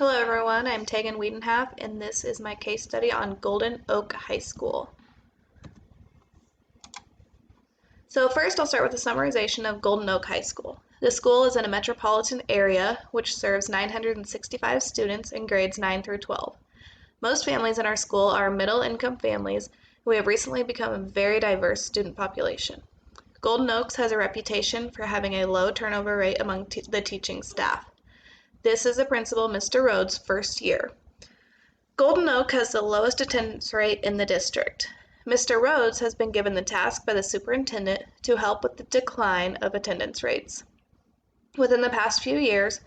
Hello everyone, I'm Tegan Wiedenhaf and this is my case study on Golden Oak High School. So first I'll start with a summarization of Golden Oak High School. The school is in a metropolitan area which serves 965 students in grades 9 through 12. Most families in our school are middle-income families, and we have recently become a very diverse student population. Golden Oaks has a reputation for having a low turnover rate among the teaching staff. This is the principal, Mr. Rhodes' first year. Golden Oak has the lowest attendance rate in the district. Mr. Rhodes has been given the task by the superintendent to help with the decline of attendance rates. Within the past few years,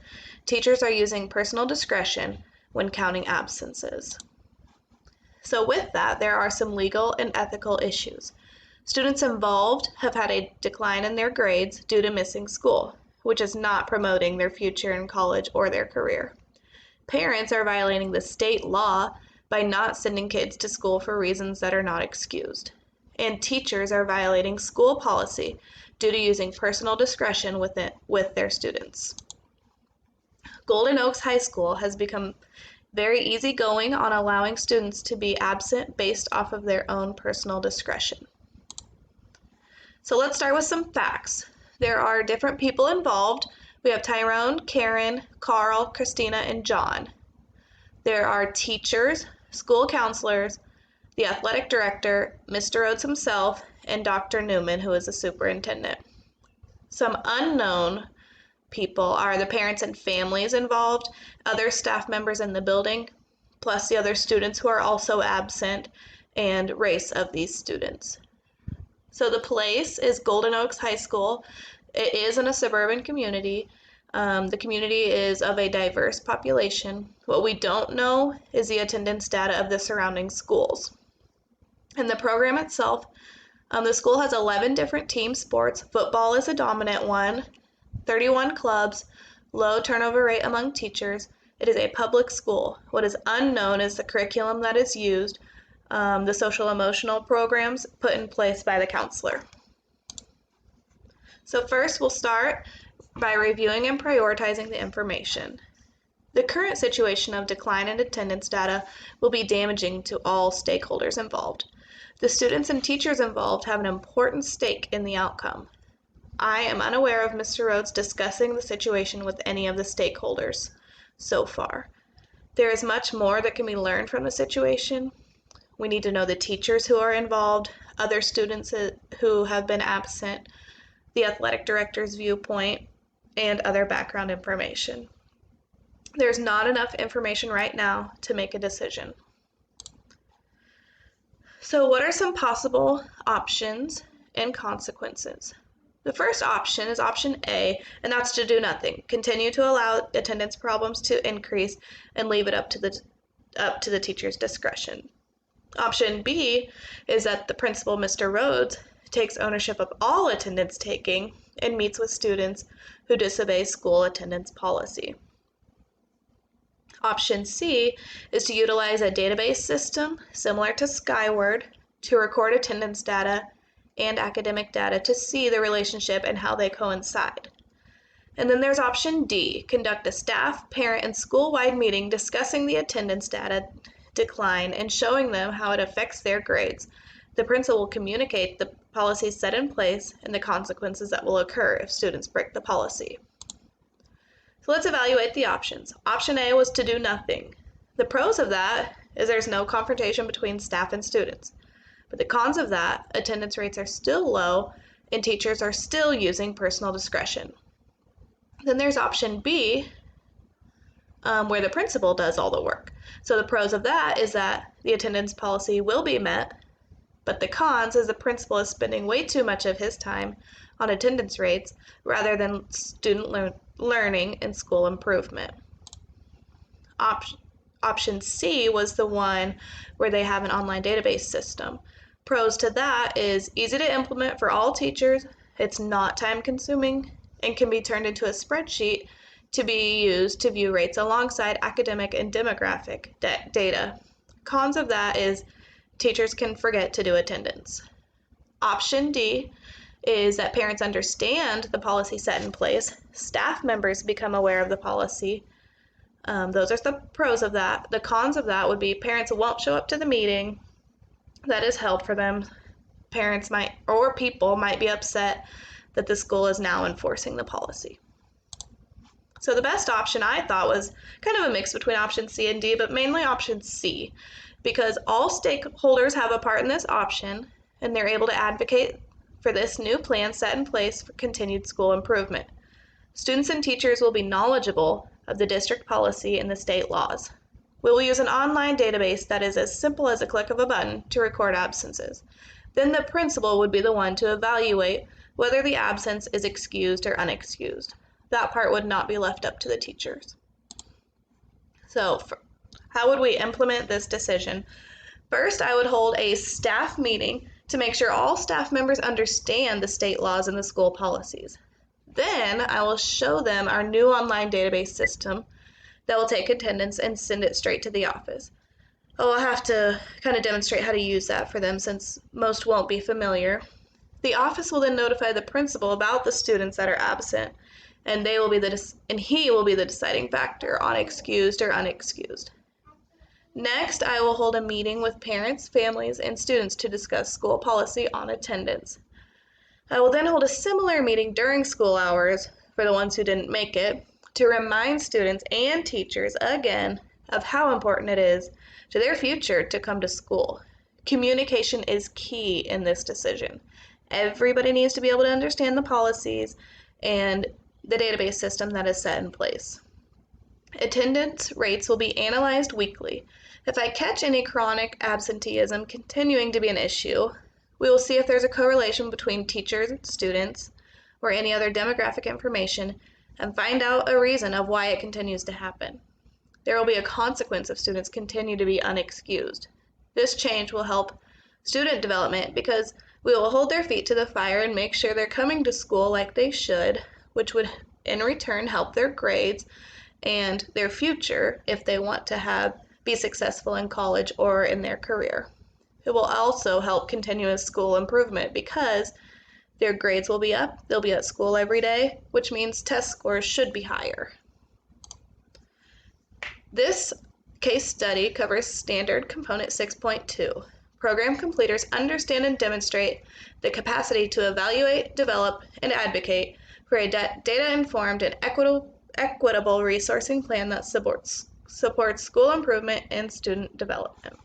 teachers are using personal discretion when counting absences. So with that, there are some legal and ethical issues. Students involved have had a decline in their grades due to missing school, which is not promoting their future in college or their career. Parents are violating the state law by not sending kids to school for reasons that are not excused. And teachers are violating school policy due to using personal discretion with their students. Golden Oaks High School has become very easygoing on allowing students to be absent based off of their own personal discretion. So let's start with some facts. There are different people involved. We have Tyrone, Karen, Carl, Christina, and John. There are teachers, school counselors, the athletic director, Mr. Rhodes himself, and Dr. Newman, who is the superintendent. Some unknown people are the parents and families involved, other staff members in the building, plus the other students who are also absent, and race of these students. So the place is Golden Oaks High School. It is in a suburban community. The community is of a diverse population. What we don't know is the attendance data of the surrounding schools. In the program itself, the school has 11 different team sports. Football is a dominant one, 31 clubs, low turnover rate among teachers. It is a public school. What is unknown is the curriculum that is used, the social emotional programs put in place by the counselor. So first we'll start by reviewing and prioritizing the information. The current situation of decline in attendance data will be damaging to all stakeholders involved. The students and teachers involved have an important stake in the outcome. I am unaware of Mr. Rhodes discussing the situation with any of the stakeholders so far. There is much more that can be learned from the situation. We need to know the teachers who are involved, other students who have been absent, the athletic director's viewpoint, and other background information. There's not enough information right now to make a decision. So what are some possible options and consequences? The first option is option A, and that's to do nothing. Continue to allow attendance problems to increase and leave it up to the teacher's discretion. Option B is that the principal, Mr. Rhodes, takes ownership of all attendance taking and meets with students who disobey school attendance policy. Option C is to utilize a database system similar to Skyward to record attendance data and academic data to see the relationship and how they coincide. And then there's option D, conduct a staff, parent, and school-wide meeting discussing the attendance data decline and showing them how it affects their grades. The principal will communicate the policies set in place and the consequences that will occur if students break the policy. So let's evaluate the options. Option A was to do nothing. The pros of that is there's no confrontation between staff and students. But the cons of that, attendance rates are still low and teachers are still using personal discretion. Then there's option B, where the principal does all the work. So the pros of that is that the attendance policy will be met, but the cons is the principal is spending way too much of his time on attendance rates rather than student learning and school improvement. Option C was the one where they have an online database system. Pros to that is easy to implement for all teachers, it's not time consuming, and can be turned into a spreadsheet to be used to view rates alongside academic and demographic data. Cons of that is teachers can forget to do attendance. Option D is that parents understand the policy set in place, staff members become aware of the policy, Those are the pros of that. The cons of that would be parents won't show up to the meeting that is held for them. Parents might, or people might be upset that the school is now enforcing the policy. So the best option I thought was kind of a mix between option C and D, but mainly option C, because all stakeholders have a part in this option and they're able to advocate for this new plan set in place for continued school improvement. Students and teachers will be knowledgeable of the district policy and the state laws. We will use an online database that is as simple as a click of a button to record absences. Then the principal would be the one to evaluate whether the absence is excused or unexcused. That part would not be left up to the teachers. So how would we implement this decision? First, I would hold a staff meeting to make sure all staff members understand the state laws and the school policies. Then I will show them our new online database system that will take attendance and send it straight to the office. I'll have to kind of demonstrate how to use that for them since most won't be familiar. The office will then notify the principal about the students that are absent, and he will be the deciding factor on excused or unexcused. Next, I will hold a meeting with parents, families, and students to discuss school policy on attendance. I will then hold a similar meeting during school hours for the ones who didn't make it to remind students and teachers again of how important it is to their future to come to school. Communication is key in this decision. Everybody needs to be able to understand the policies and the database system that is set in place. Attendance rates will be analyzed weekly. If I catch any chronic absenteeism continuing to be an issue, we will see if there's a correlation between teachers and students or any other demographic information and find out a reason of why it continues to happen. There will be a consequence if students continue to be unexcused. This change will help student development because we will hold their feet to the fire and make sure they're coming to school like they should, which would in return help their grades and their future if they want to be successful in college or in their career. It will also help continuous school improvement because their grades will be up, they'll be at school every day, which means test scores should be higher. This case study covers Standard Component 6.2. Program completers understand and demonstrate the capacity to evaluate, develop, and advocate for a data-informed and equitable resourcing plan that supports school improvement and student development.